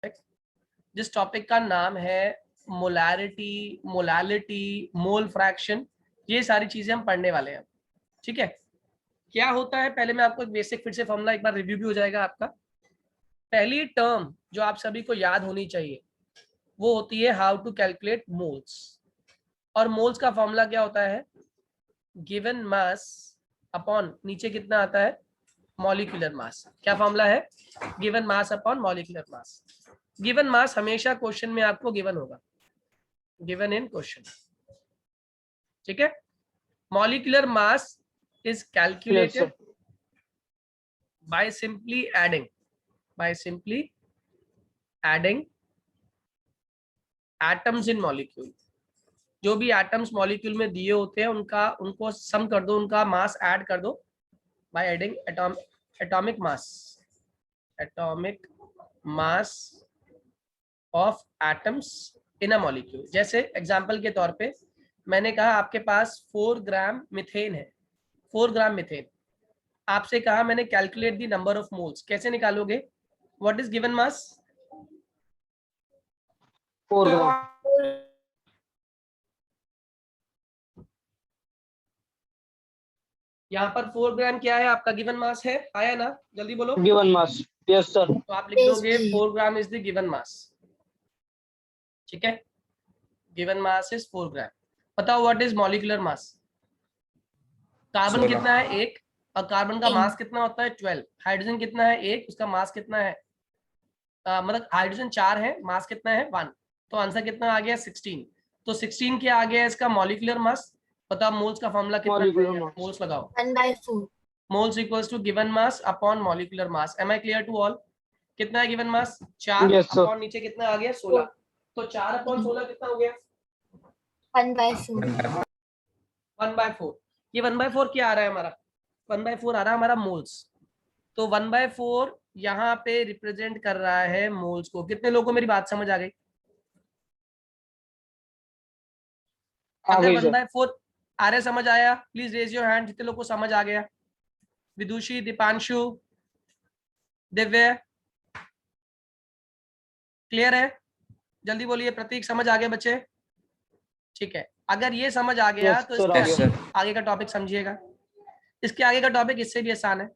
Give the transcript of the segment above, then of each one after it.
Topic, जिस topic का नाम है मोलैरिटी, मोलालिटी, मोल फ्रैक्शन। ये सारी चीजें हम पढ़ने वाले हैं, ठीक है। क्या होता है, पहले मैं आपको एक बेसिक फिर से फॉर्मूला, एक बार रिव्यू भी हो जाएगा आपका। पहली टर्म जो आप सभी को याद होनी चाहिए वो होती है हाउ टू कैलकुलेट मोल्स। और मोल्स का फॉर्मूला क्या होता है, गिवन मास अपॉन, नीचे कितना आता है, मॉलिक्यूलर मास। क्या फॉर्मूला है, given mass upon molecular mass. Given मास हमेशा क्वेश्चन में आपको गिवन होगा, गिवन इन क्वेश्चन, ठीक है। Molecular mass is calculated by simply adding atoms in molecule। जो भी एटम्स मॉलिक्यूल में दिए होते हैं उनको सम कर दो, उनका मास ऐड कर दो by adding atomic mass of atoms in a molecule। जैसे एग्जांपल के तौर पे मैंने कहा आपके पास 4 ग्राम मिथेन है, 4 ग्राम मिथेन। आपसे कहा मैंने calculate the number of moles, कैसे निकालोगे, व्हाट इज गिवन मास, 4 ग्राम। यहाँ पर 4 ग्राम क्या है आपका गिवन मास है, आया ना, जल्दी बोलो। गिवन मास, यस सर। तो आप लिख दोगे 4 gram is the given mass, ठीक है। गिवन मास इज 4 ग्राम। बताओ what is molecular mass, carbon कितना है 1, और कार्बन का मास कितना होता है 12। हाइड्रोजन कितना है 1, उसका मास कितना है, मतलब हाइड्रोजन 4 है, मास कितना है 1, तो आंसर कितना आ गया 16। तो 16 क्या आ गया इसका मॉलिक्यूलर मास। बताओ मोल्स का फॉर्मूला कितना है, मोल्स लगाओ, 1/4 moles equals to given mass upon molecular mass. Am I clear to all. कितना है given mass 4 Yes, sir. Upon नीचे कितना आ गया 16, तो 4 अपॉन 16 कितना हो गया 1/4 1/4। ये 1/4 क्या आ रहा है हमारा, 1/4 आ रहा है हमारा मोल्स। तो 1/4 यहाँ पे रिप्रेजेंट कर रहा है मोल्स को। कितने लोगों को मेरी बात समझ आ गई, अगर 1/4 आ रहा समझ आया प्लीज रेज योर हैंड, जितने लोग को समझ आ गया। विदुषी, दीपांशु, दिव्य, क्लियर है, जल्दी बोलिए। प्रतीक समझ आ गया बच्चे, ठीक है। अगर ये समझ आ गया Yes, तो sir, इसके आगे का टॉपिक समझिएगा। इसके आगे का टॉपिक इससे भी आसान है,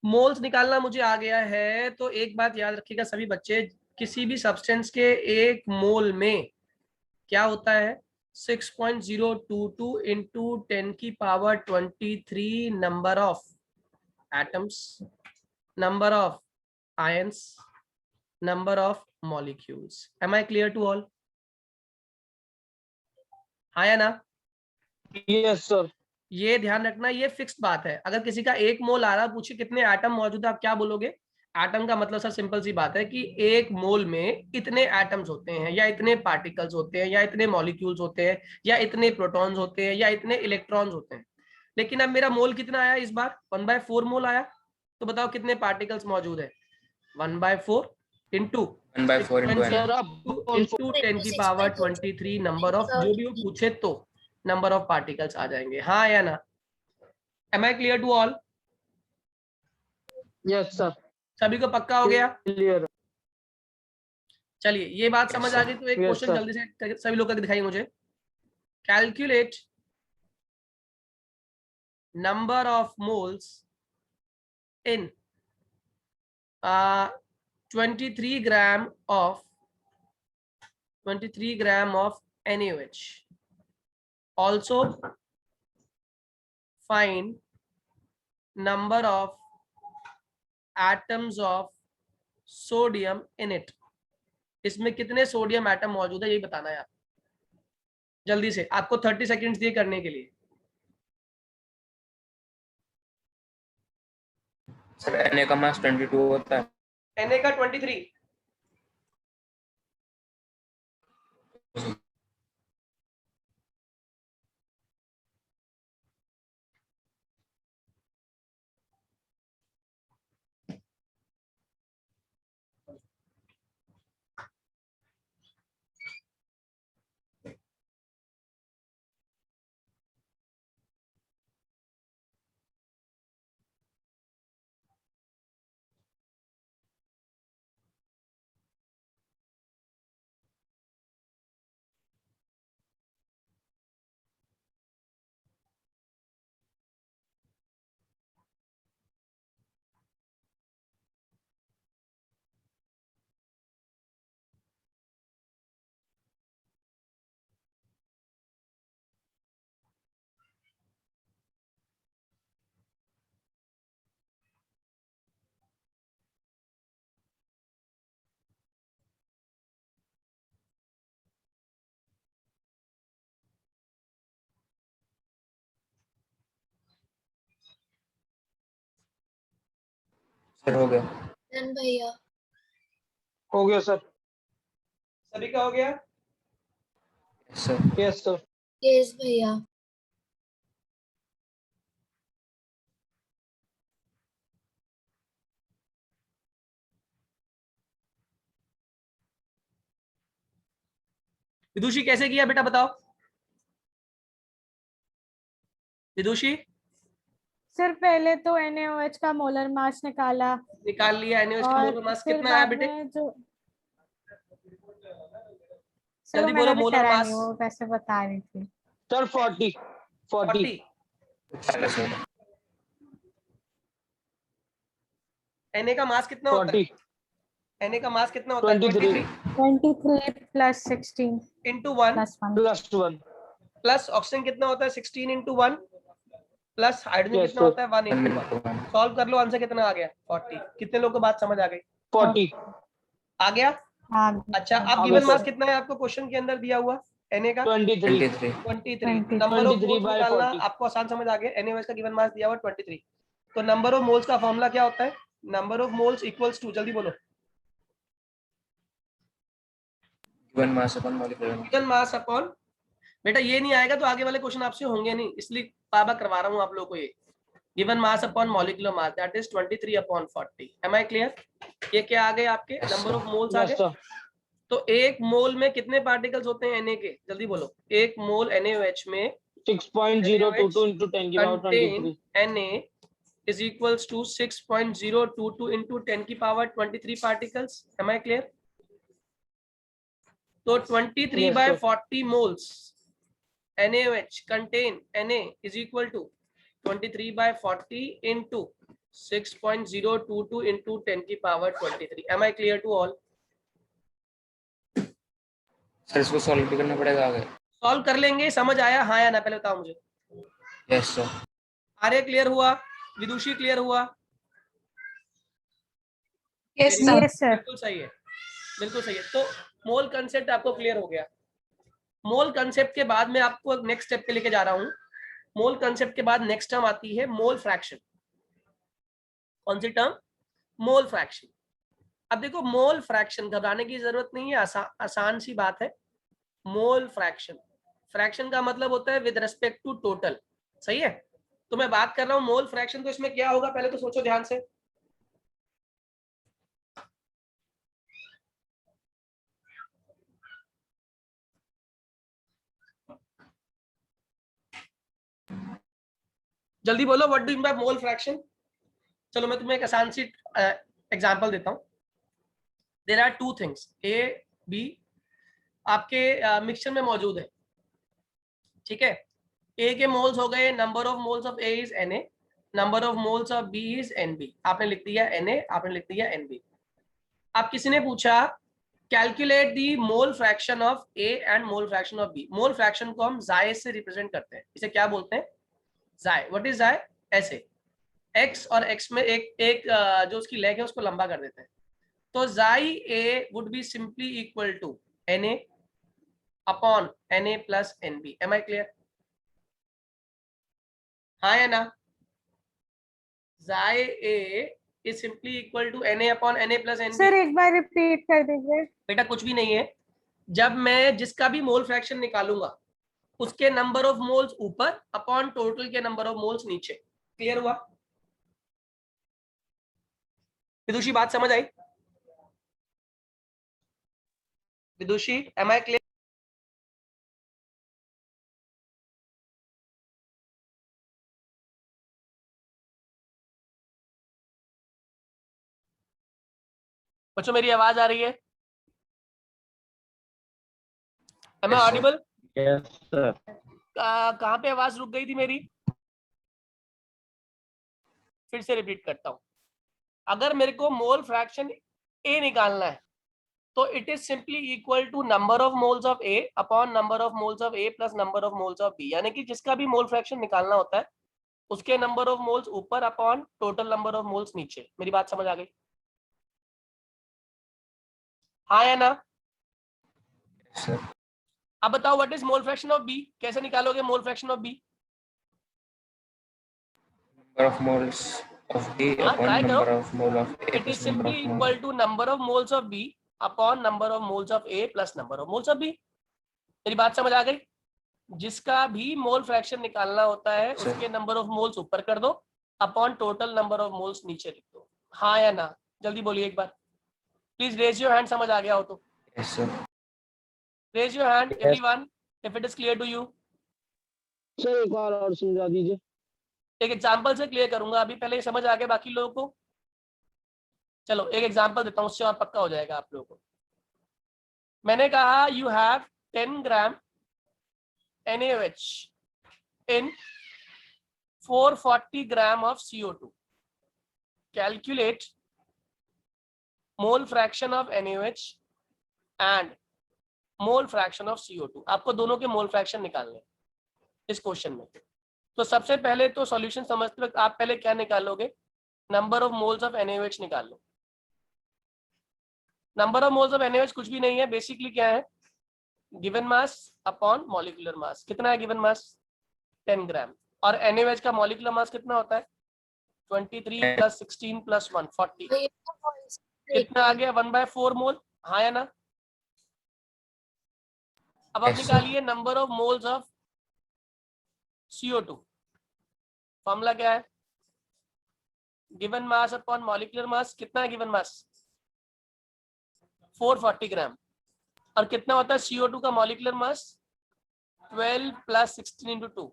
मोल्स निकालना मुझे आ गया है। तो एक बात याद रखिएगा सभी बच्चे, किसी भी सब्सटेंस के एक मोल में क्या होता है 6.022 इंटू 10 की power 23 number of atoms, number of ions, number of molecules. Am I clear to all, हाँ या ना। Yes sir. ये ध्यान रखना, ये फिक्स्ड बात है। अगर किसी का एक मोल आ रहा है, पूछिए कितने एटम मौजूद है, आप क्या बोलोगे। एटम का मतलब सर सिंपल सी बात है कि एक मोल में इतने एटम्स होते हैं, या इतने पार्टिकल्स होते हैं, या इतने मॉलिक्यूल्स होते हैं, या इतने प्रोटॉन्स होते हैं, या इतने इलेक्ट्रॉन्स होते हैं। लेकिन अब मेरा मोल कितना आया इस बार, 1/4 मोल आया। तो बताओ कितने पार्टिकल्स मौजूद है, 1/4 इंटू 10 की पावर 23 नंबर ऑफ, जो भी वो पूछे तो नंबर ऑफ पार्टिकल्स आ जाएंगे, हाँ या ना। Am I clear to all, yes sir. सभी को पक्का हो गया। क्लियर। चलिए ये बात समझ आ गई तो एक Yes, क्वेश्चन sir. जल्दी से सभी लोग करके दिखाइए मुझे। Calculate number of moles in 23 gram of 23 gram of NaOH। Also find number of atoms of sodium in it. इसमें कितने सोडियम एटम मौजूद है यही बताना है आप। जल्दी से, आपको 30 सेकेंड्स दिए करने के लिए। सर Na का मास 22 होता है। Na का 23। सर हो गया। डन भैया। हो गया सर। सभी का हो गया? Sir yes sir. यस भैया। विदुषी कैसे किया बेटा बताओ? विदुषी सर पहले तो NaOH का मोलर मास निकाला निकाल लिया। NaOH का और मोलर मास फिर कितना आया बाद बेटे? में जो सर जल्दी वो मैंने बोलो, अभी मोलर करा मास। नहीं, वो वैसे बता रही थी। सर 40 40। 40 होगा। Na का मास कितना होता है? 40 Na का मास कितना होता है? 23 23 plus 16 into 1 plus 1। +1। Plus oxygen कितना होता है? 16 इंटू 1 प्लस हाइड्रोजन Yes, कितना sir. होता है? 1 इंटू 1। सॉल्व कर लो, आंसर कितना आ गया? 40। कितने लोगों को बात समझ आ गई? 40 आ गया? हाँ अच्छा, अब आ गिवन गया, मास sir. कितना है आपको क्वेश्चन के अंदर दिया हुआ? Na का 23 23। नंबर ऑफ 23 मोल्स by निकालना 40. आपको आसान समझ आ गया। NaOH का गिवन मास दिया हुआ 23। तो नंबर ऑफ मोल्स का फॉर्मूला क्या होता है? Number of moles equals to, जल्दी बोलो, given mass upon molecular mass. Given mass upon, बेटा ये नहीं आएगा तो आगे वाले क्वेश्चन आपसे होंगे नहीं, इसलिए बाबा करवा रहा हूँ आप लोगों को ये। Given mass upon molecular mass, that is 23 upon 40। Am I clear? ये क्या आ गए आपके? Yes, number of sir. Moles आ यस गए। सर। तो एक मोल में कितने पार्टिकल्स होते हैं Na के? जल्दी बोलो। एक मोल NaOH में 6.022 into 10 की power contain 23। Na is equals to 6.022 into 10 की power 23 particles. Am I clear? तो 23 Yes, by sir. 40 moles NaOH contain Na is equal to 23 by 40 into 6.022 into 10 की power 23. Am I clear to all? Sir इसको solve भी करना पड़ेगा आगे। Solve कर लेंगे। समझ आया हाँ या ना? पहले बताओ मुझे। Yes sir. आर्य क्लियर हुआ? विदुषी क्लियर हुआ? Yes sir. बिल्कुल सही है, बिल्कुल सही है। तो मोल कंसेप्ट आपको क्लियर हो गया। मोल कंसेप्ट के बाद मैं आपको नेक्स्ट स्टेप पे लेके जा रहा हूं। मोल कंसेप्ट के बाद नेक्स्ट टर्म आती है मोल फ्रैक्शन। कौन सी टर्म? मोल फ्रैक्शन। अब देखो, मोल फ्रैक्शन घबराने की जरूरत नहीं है, आसान सी बात है। मोल फ्रैक्शन, फ्रैक्शन का मतलब होता है विद रेस्पेक्ट टू टोटल, सही है? तो मैं बात कर रहा हूं मोल फ्रैक्शन, तो इसमें क्या होगा पहले तो सोचो ध्यान से। जल्दी बोलो, what do you mean by mole fraction? चलो मैं तुम्हें एक आसान सी एग्जांपल देता हूं। There are two things, A B आपके मिक्सचर में मौजूद है, ठीक है? ए के मोल्स हो गए, number of moles of A is Na, number of moles of B is Nb। आपने लिख दिया Na, आपने लिख दिया Nb। अब किसी ने पूछा calculate the mole fraction of A and mole fraction of B. Mole fraction को हम जाए से रिप्रेजेंट करते हैं, इसे क्या बोलते हैं? जाए। व्हाट इज जाए? ऐसे x और x में एक जो उसकी लेग है उसको लंबा कर देते हैं। तो chi A would be simply equal to Na upon Na plus Nb। Am I clear? हाँ या ना? Chi A is simply equal to Na upon Na plus Nb। Sir एक बार रिपीट कर दीजिए। बेटा कुछ भी नहीं है, जब मैं जिसका भी मोल फ्रैक्शन निकालूंगा उसके नंबर ऑफ मोल्स ऊपर अपॉन टोटल के नंबर ऑफ मोल्स नीचे। क्लियर हुआ? विदुषी बात समझ आई? विदुषी, एम आई क्लियर? बच्चों मेरी आवाज आ रही है? Am I Yes, sir. Audible? Yes sir. कहाँ पे आवाज रुक गई थी मेरी? फिर से रिपीट करता हूं। अगर मेरे को मोल फ्रैक्शन ए निकालना है तो it is simply equal to number of moles of A upon number of moles of A plus number of moles of B. यानी कि जिसका भी मोल फ्रैक्शन निकालना होता है उसके नंबर ऑफ मोल्स ऊपर upon total number of moles नीचे। मेरी बात समझ आ गई? हाँ या ना? सर अब बताओ what is mole fraction of B? कैसे निकालोगे mole fraction of B? Number of moles of B हाँ, upon try करो. number of mole of A It plus is number simply of mole. equal to number of moles of B upon number of moles of A plus number of moles of B. मेरी बात समझ आ गई? जिसका भी mole fraction निकालना होता है Sir. उसके नंबर ऑफ मोल्स ऊपर कर दो upon total number of moles नीचे लिख दो. हाँ या ना? जल्दी बोलिए एक बार. Please raise your hand. समझ आ गया हो तो Yes, sir. Raise your hand Yes. Everyone if it is clear to you. Sir एक बार और समझा दीजिए। एक एग्जांपल से क्लियर करूंगा. अभी पहले ये समझ आ गया बाकी लोगों को? चलो एक एग्जांपल देता हूँ, उससे और पक्का हो जाएगा आप लोगों को. मैंने कहा you have 10 gram NaOH in 440 gram of CO2. Calculate mole fraction of NaOH and mole fraction of CO2. आपको दोनों के मोल फ्रैक्शन निकालने हैं इस क्वेश्चन में. तो सबसे पहले तो सॉल्यूशन समझते वक्त आप पहले क्या निकालोगे? Number of moles of NaOH निकाल लो. Number of moles of NaOH कुछ भी नहीं है, बेसिकली क्या है? Given mass upon molecular mass. कितना है गिवन मास? 10 ग्राम. और NaOH का मॉलिक्यूलर मास कितना होता है? 23 प्लस 16 प्लस 1 40. भैया का वॉइस कितना आ गया? 1/4 मोल. हाँ या ना? अब आप Yes, sir. निकालिए number of moles of CO2. Formula क्या है? Given mass upon molecular mass. कितना है गिवन मास? 440 ग्राम. और कितना होता है CO2 का molecular mass? 12 plus 16 into 2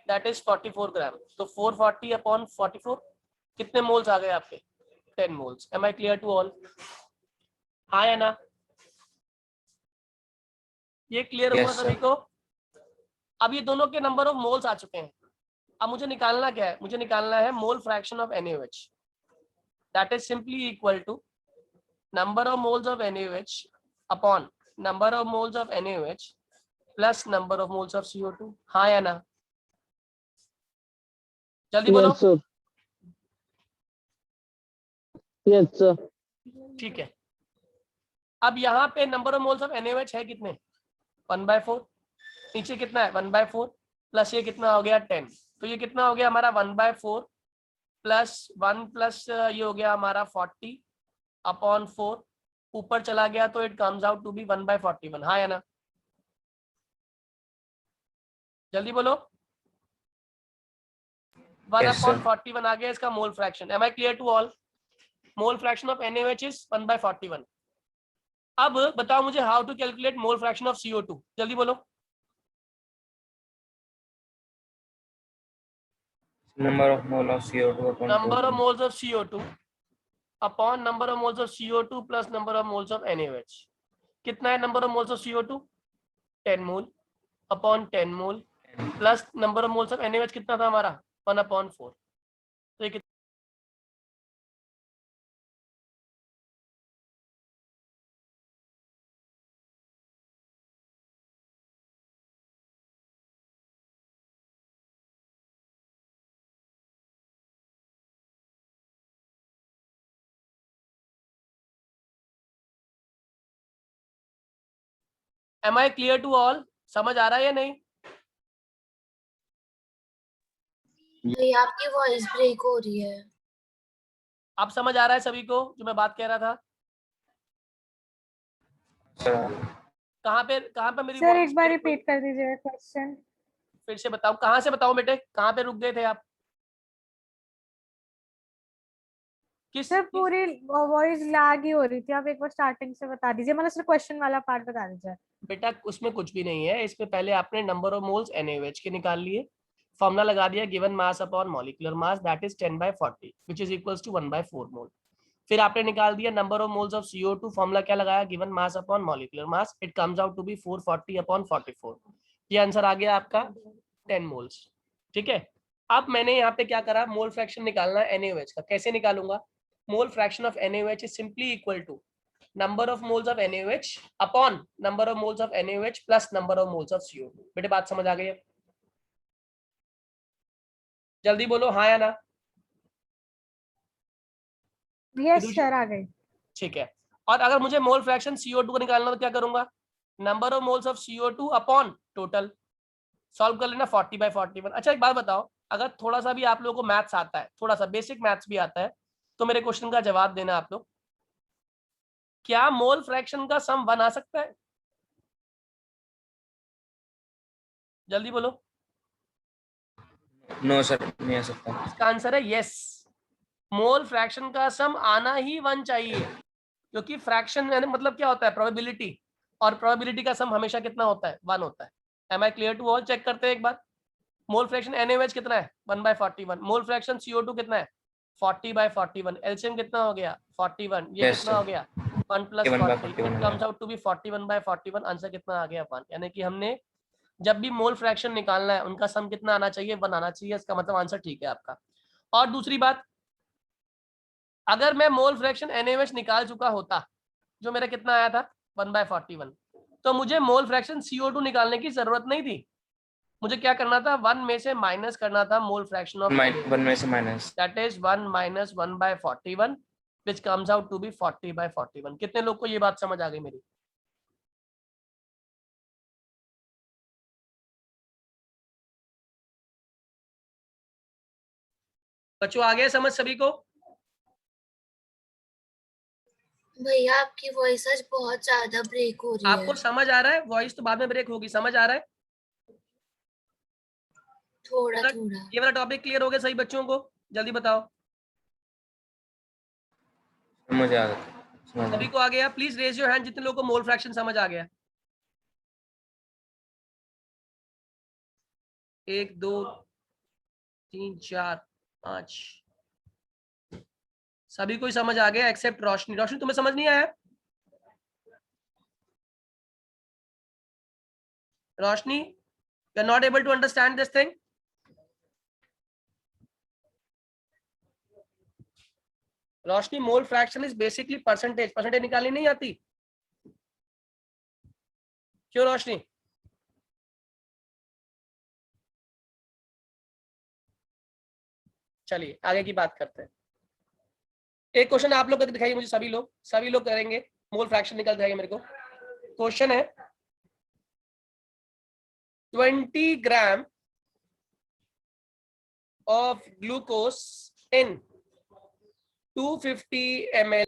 that is 44 ग्राम. तो 440 अपॉन 44 कितने मोल्स आ गए आपके? 10 moles. Am I clear to all? हाँ या ना? ये क्लियर Yes, हुआ sir. सभी को? अब ये दोनों के नंबर ऑफ मोल्स आ चुके हैं. अब मुझे निकालना क्या है? मुझे निकालना है mole fraction of NaOH. That is simply equal to number of moles of NaOH upon number of moles of NaOH plus number of moles of CO2. हाँ या ना? जल्दी बोलो. Yes sir. Yes sir. ठीक है. अब यहाँ पे number of moles of NaOH है कितने? 1/4. नीचे कितना है? 1/4 प्लस ये कितना हो गया? 10. तो ये कितना हो गया हमारा? 1/4 प्लस 1 प्लस ये हो गया हमारा 40 अपॉन 4. ऊपर चला गया तो it comes out to be 1/41. हाँ या ना? जल्दी बोलो. 1 Yes, अपॉन sir. 41 आ गया इसका mole fraction. Am I clear to all? Mole fraction of NaOH is 1/41. अब बताओ मुझे how to calculate mole fraction of CO2. जल्दी बोलो. Number of mole of CO2 upon number of total. Moles of CO2 upon number of moles of CO2 plus number of moles of NaOH. कितना है number of moles of CO2? 10 mole upon 10 mole plus number of moles of NaOH कितना था हमारा? 1/4. तो ये am I clear to all? समझ आ रहा है या नहीं? भैया आपकी वॉइस ब्रेक हो रही है. आप समझ आ रहा है सभी को जो मैं बात कह रहा था? Sir. कहाँ पे मेरी सर voice एक बार break हुई? रिपीट कर दीजिए क्वेश्चन. फिर से बताओ. कहाँ से बताओ बेटे? कहाँ पे रुक गए थे आप? किस सर पूरी वॉइस लैग ही हो रही थी. आप एक बार स्टार्टिंग से बता दीजिए. मतलब सिर्फ क्वेश्चन वाला पार्ट बता दीजिए. बेटा उसमें कुछ भी नहीं है. इसमें पहले आपने नंबर ऑफ मोल्स NaOH के निकाल लिए. फॉर्मूला लगा दिया given mass upon molecular mass that is 10/40 which is equals to 1/4 mole. फिर आपने निकाल दिया number of moles of CO2. Formula क्या लगाया? Given mass upon molecular mass. It comes out to be 440 upon 44. ये आंसर आ गया आपका 10 मोल्स. ठीक है. अब मैंने यहाँ पे क्या करा? मोल फ्रैक्शन निकालना है NaOH का. कैसे निकालूंगा? Mole fraction of NaOH is simply equal to number of moles of NaOH upon number of moles of NaOH plus number of moles of CO2. बेटे बात समझ आ गई है? जल्दी बोलो हाँ या ना? यस सर आ गई. ठीक है. और अगर मुझे मोल फ्रैक्शन CO2 का निकालना तो क्या करूंगा? Number of moles of CO2 upon total. Solve कर लेना 40/41. अच्छा एक बात बताओ, अगर थोड़ा सा भी आप लोगों को मैथ्स आता है, थोड़ा सा बेसिक मैथ्स भी आता है, तो मेरे क्वेश्चन का जवाब देना आप लोग। क्या मोल फ्रैक्शन का सम 1 आ सकता है? जल्दी बोलो। नो सर, नहीं आ सकता। इसका आंसर है यस। मोल फ्रैक्शन का सम आना ही 1 चाहिए, क्योंकि फ्रैक्शन में मतलब क्या होता है, प्रोबेबिलिटी, और प्रोबेबिलिटी का सम हमेशा कितना होता है, 1 होता है। Am I clear to all? Check करते हैं एक बार। मोल फ्रैक्शन NaOH कितना है, 1/41। मोल फ्रैक्शन CO2 कितना है, 40/41। एलसीएम कितना हो गया, 41। ये Yes, कितना हो sir. गया, 1 + 40। 41/41 इट हो कम्स गया। Out to B 41/41। आंसर कितना आ गया, 1। यानी कि हमने जब भी मोल फ्रैक्शन निकालना है, उनका सम कितना आना चाहिए, 1 आना चाहिए। इसका मतलब आंसर ठीक है आपका। और दूसरी बात, अगर मैं मोल फ्रैक्शन NaOH निकाल चुका होता, जो मेरा कितना आया था, 1/41, तो मुझे मोल फ्रैक्शन CO2 निकालने की जरूरत नहीं थी। मुझे क्या करना था, 1 में से माइनस करना था मोल फ्रैक्शन ऑफ 1 में से minus. That is 1 - 1/41 which comes out to be 40/41। कितने लोग को ये बात समझ आ गई मेरी? बच्चों आ गया समझ सभी को? भैया आपकी वॉइस आज बहुत ज्यादा ब्रेक हो रही है। आपको समझ आ रहा है? वॉइस तो बाद में ब्रेक होगी, समझ आ रहा है? थोड़ा थोड़ा। ये वाला टॉपिक क्लियर हो गया सही बच्चों को? जल्दी बताओ। समझ आ गया, समझ आ सभी गया। को आ गया? प्लीज रेज योर हैंड जितने लोगों को मोल फ्रैक्शन समझ आ गया। 1 2 3 4 5। सभी को ही समझ आ गया एक्सेप्ट रोशनी। रोशनी तुम्हें समझ नहीं आया? Roshni, you are not able to understand this thing? Roshni, mole fraction is basically percentage. Percentage निकालनी नहीं आती? क्यों रोशनी? चलिए आगे की बात करते हैं। एक क्वेश्चन आप लोग करके दिखाइए मुझे, सभी लोग करेंगे। मोल फ्रैक्शन निकल जाएगा मेरे को। क्वेश्चन है 20 ग्राम of glucose in 250 ml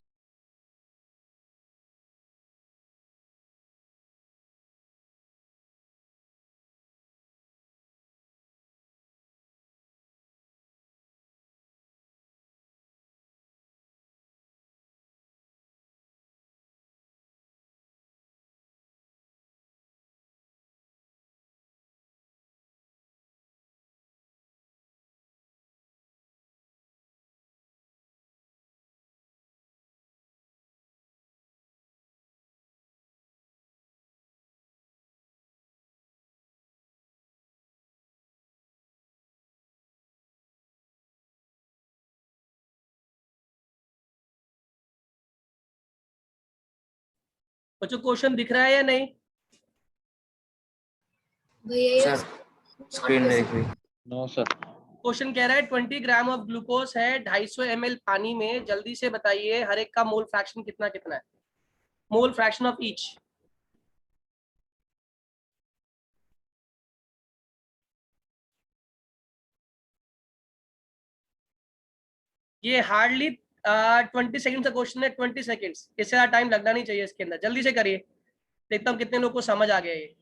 बच्चों क्वेश्चन दिख रहा है या नहीं? भैया सर स्क्रीन में दिख रही। No sir. क्वेश्चन कह रहा है 20 ग्राम ऑफ ग्लूकोज है 250 ml पानी में, जल्दी से बताइए हर एक का मोल फ्रैक्शन कितना कितना है। Mole fraction of each. ये हार्डली 20 सेकंड का क्वेश्चन है। 20 सेकंड्स, इससे ज्यादा टाइम लगना नहीं चाहिए इसके अंदर। जल्दी से करिए, देखता हूँ कितने लोग को समझ आ गया ये।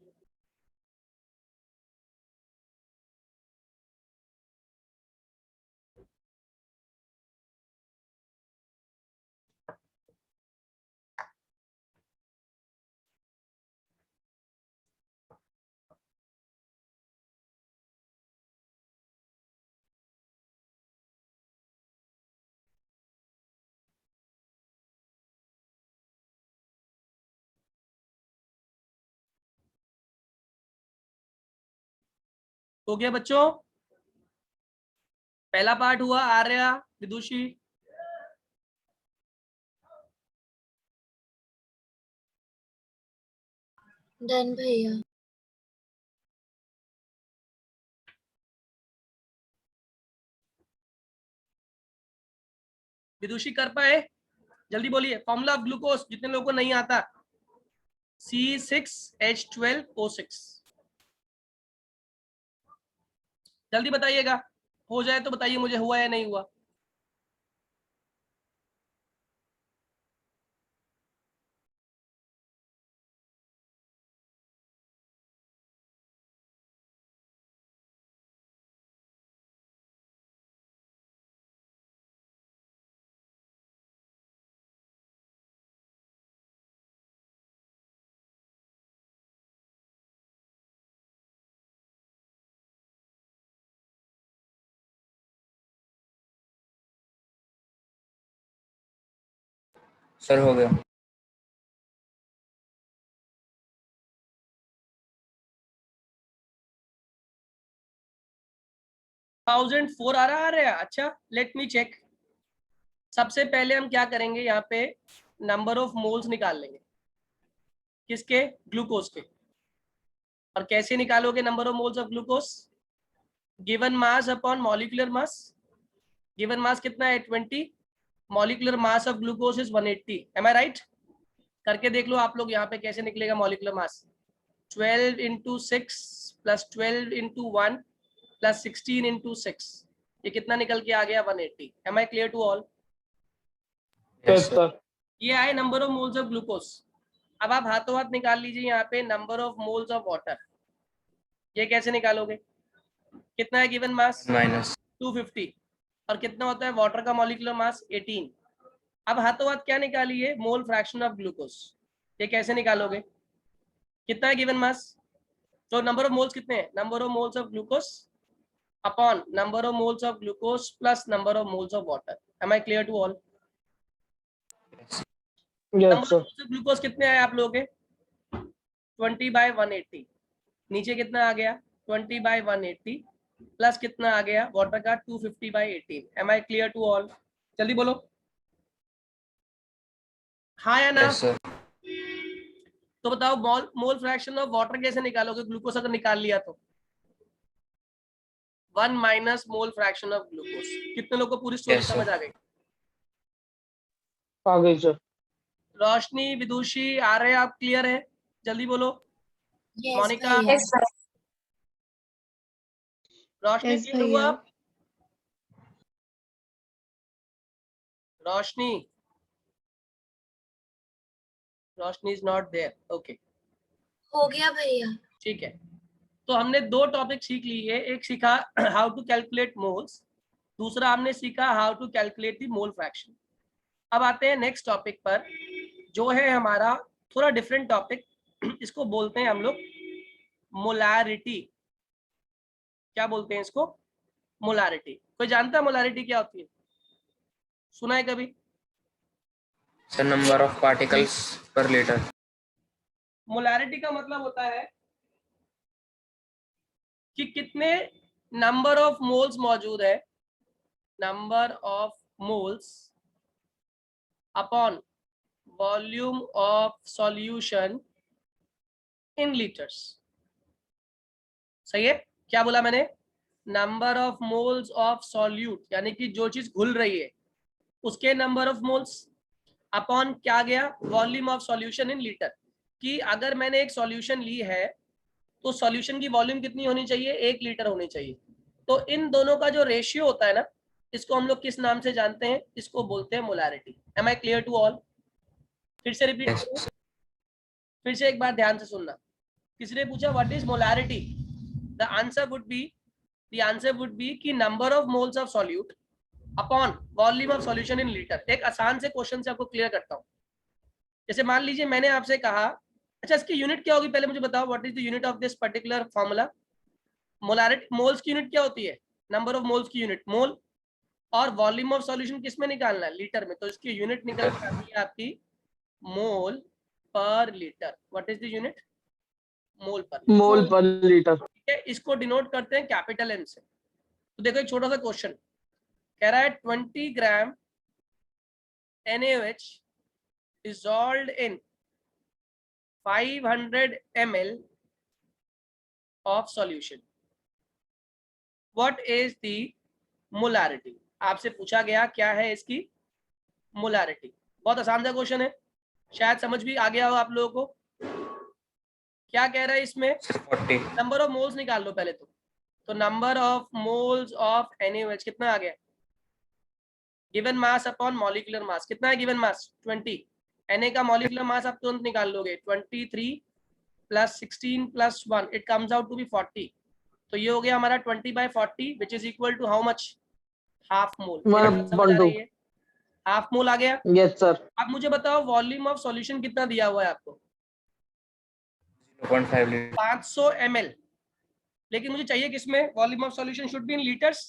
हो गया बच्चों? पहला पार्ट हुआ। आर्या, विदुषी, डन भैया। विदुषी कर पाए? जल्दी बोलिए फॉर्मूला ऑफ ग्लूकोज, जितने लोगों को नहीं आता। C6H12O6, जल्दी बताइएगा। हो जाए तो बताइए मुझे, हुआ या नहीं हुआ? सर हो गया। 1004 आ रहा है। अच्छा, लेट मी चेक। सबसे पहले हम क्या करेंगे, यहाँ पे नंबर ऑफ मोल्स निकाल लेंगे। किसके? ग्लूकोज के। और कैसे निकालोगे number of moles of glucose? Given mass upon molecular mass. Given mass कितना है? 20। Molecular mass of glucose is 180। Am I right? करके देख लो आप लोग यहाँ पे कैसे निकलेगा molecular mass. 12 into 6 plus 12 into 1 plus 16 into 6, ये कितना निकल के आ गया? 180। Am I clear to all? Yes sir. ये आए number of moles of glucose. अब आप हाथों हाथ निकाल लीजिए यहाँ पे number of moles of water. ये कैसे निकालोगे? कितना है गिवन मास? माइनस 250। और कितना होता है वाटर का मॉलिक्यूलर मास? 18। अब हाथों हाथ क्या निकालिए? मोल फ्रैक्शन ऑफ ग्लूकोज। ये कैसे निकालोगे? कितना है गिवन मास? तो नंबर ऑफ मोल्स कितने हैं? Number of moles of glucose upon number of moles of glucose plus number of moles of water. Am I clear to all? Yes sir. Glucose कितने आए आप लोगों के? 20/180। नीचे कितना आ गया? 20/180 प्लस कितना आ गया वाटर का? 250/18। Am I clear to all? जल्दी बोलो हाँ या ना। Yes sir. तो बताओ मोल फ्रैक्शन ऑफ वाटर कैसे निकालोगे? ग्लूकोज अगर निकाल लिया तो 1 minus mole fraction of glucose. कितने लोगों को पूरी स्टोरी Yes, sir. समझ आ गई? आ गई सर। रोशनी, विदुषी, आ रहे आप? क्लियर है? जल्दी बोलो। यस मोनिका, भैया। रोशनी Yes, क्लियर हुआ? भैया। रोशनी, रोशनी इज नॉट देयर। ओके, हो गया भैया। ठीक है। तो हमने दो टॉपिक सीख लिए। एक सीखा हाउ टू कैलकुलेट मोल्स, दूसरा हमने सीखा how to calculate the mole fraction. अब आते हैं नेक्स्ट टॉपिक पर, जो है हमारा थोड़ा डिफरेंट टॉपिक। इसको बोलते हैं हम लोग मोलारिटी। क्या बोलते हैं इसको? मोलारिटी। कोई जानता है मोलारिटी क्या होती है? सुना है कभी? सर नंबर ऑफ पार्टिकल्स पर लीटर। मोलारिटी का मतलब होता है कि कितने नंबर ऑफ मोल्स मौजूद है, number of moles upon volume of solution in litres. सही है? क्या बोला मैंने? Number of moles of solute, यानी कि जो चीज घुल रही है उसके नंबर ऑफ मोल्स अपॉन क्या गया? Volume of solution in litre. कि अगर मैंने एक सॉल्यूशन ली है तो सॉल्यूशन की वॉल्यूम कितनी होनी चाहिए? 1 लीटर होनी चाहिए। तो इन दोनों का जो रेशियो होता है ना, इसको हम लोग किस नाम से जानते हैं? इसको बोलते हैं molarity. Am I clear to all? फिर से रिपीट Yes, करूं? फिर से एक बार ध्यान से सुनना। किसी ने पूछा what is molarity? The answer would be कि number of moles of solute upon volume of solution in litre. एक आसान से क्वेश्चन से आपको क्लियर करता हूं। जैसे मान लीजिए मैंने आपसे कहा, अच्छा इसकी यूनिट क्या होगी पहले मुझे बताओ, what is the unit of this particular formula? Molarity, moles की यूनिट क्या होती है? नंबर ऑफ मोल्स की यूनिट मोल, और वॉल्यूम ऑफ सॉल्यूशन किस में निकालना है? लीटर में। तो इसकी यूनिट निकल के आती है आपकी mole per litre. What is the unit? Mole per litre. Mole per litre. ठीक है, इसको डिनोट करते हैं कैपिटल एम से। तो देखो एक छोटा सा क्वेश्चन कह रहा है 20 ग्राम NaOH dissolved in 500 ml of solution. What is the molarity? आपसे पूछा गया क्या है इसकी मोलारिटी। बहुत आसान सा क्वेश्चन है, शायद समझ भी आ गया हो आप लोगों को। क्या कह रहा है इसमें? 40। नंबर ऑफ मोल्स निकाल लो पहले तो। तो number of moles of NaOH कितना आ गया? Given mass upon molecular mass कितना है? गिवन मास 20, Na का मॉलिक्यूलर मास आप तुरंत निकाल लोगे, 23 plus 16 plus 1, it comes out to be 40। तो ये हो गया हमारा 20/40 which is equal to how much? Half mole. समझ आ रही है? हाफ मोल आ गया। Yes sir. अब मुझे बताओ वॉल्यूम ऑफ सॉल्यूशन कितना दिया हुआ है आपको? 0.5 लीटर। 500 ml, लेकिन मुझे चाहिए किसमें? Volume of solution should be in litres.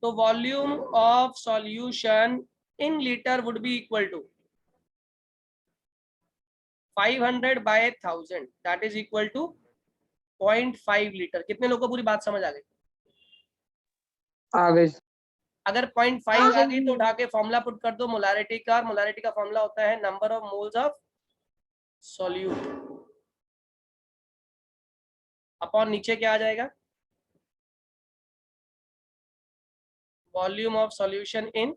तो volume of solution in litre would be equal to 500/1000, that is equal to 0.5 litre. कितने लोगों को पूरी बात समझ आ गई? आ गई। अगर 0.5 आ गई तो उठा के फॉर्मूला पुट कर दो मोलारिटी का। मोलारिटी का फॉर्मूला होता है number of moles of solute upon नीचे क्या आ जाएगा? Volume of solution in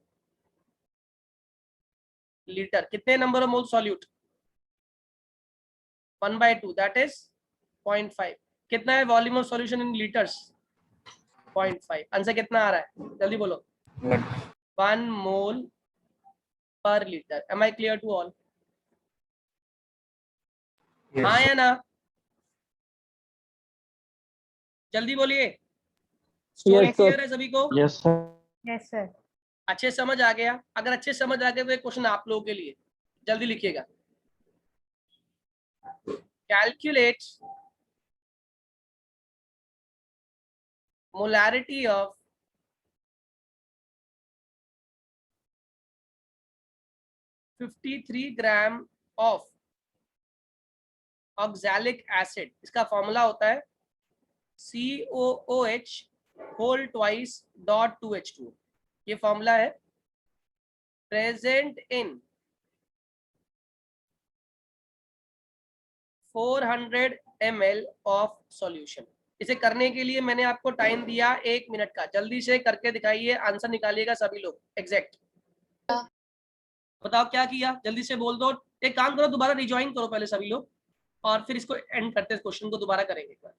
litre. कितने number of mole solute? 1/2, that is 0.5। कितना है volume of solution in litres? 0.5। Answer कितना आ रहा है? जल्दी बोलो। 1 mole per litre. Am I clear to all? हाँ या ना? जल्दी बोलिए। Story Yes, sir. क्लियर है सभी को? Yes sir. Yes sir. अच्छे समझ आ गया? अगर अच्छे समझ आ गए तो एक क्वेश्चन आप लोगों के लिए, जल्दी लिखिएगा। Calculate molarity of 53 gram of oxalic acid. इसका फॉर्मूला होता है COOH whole twice dot 2H2। ये फॉर्मूला है present in 400 ml of solution. इसे करने के लिए मैंने आपको टाइम दिया 1 मिनट का। जल्दी से करके दिखाइए, आंसर निकालिएगा सभी लोग एग्जैक्ट। बताओ क्या किया? जल्दी से बोल दो। एक काम करो, दोबारा रिज्वाइन करो पहले सभी लोग, और फिर इसको एंड करते हैं, क्वेश्चन को दोबारा करेंगे एक बार।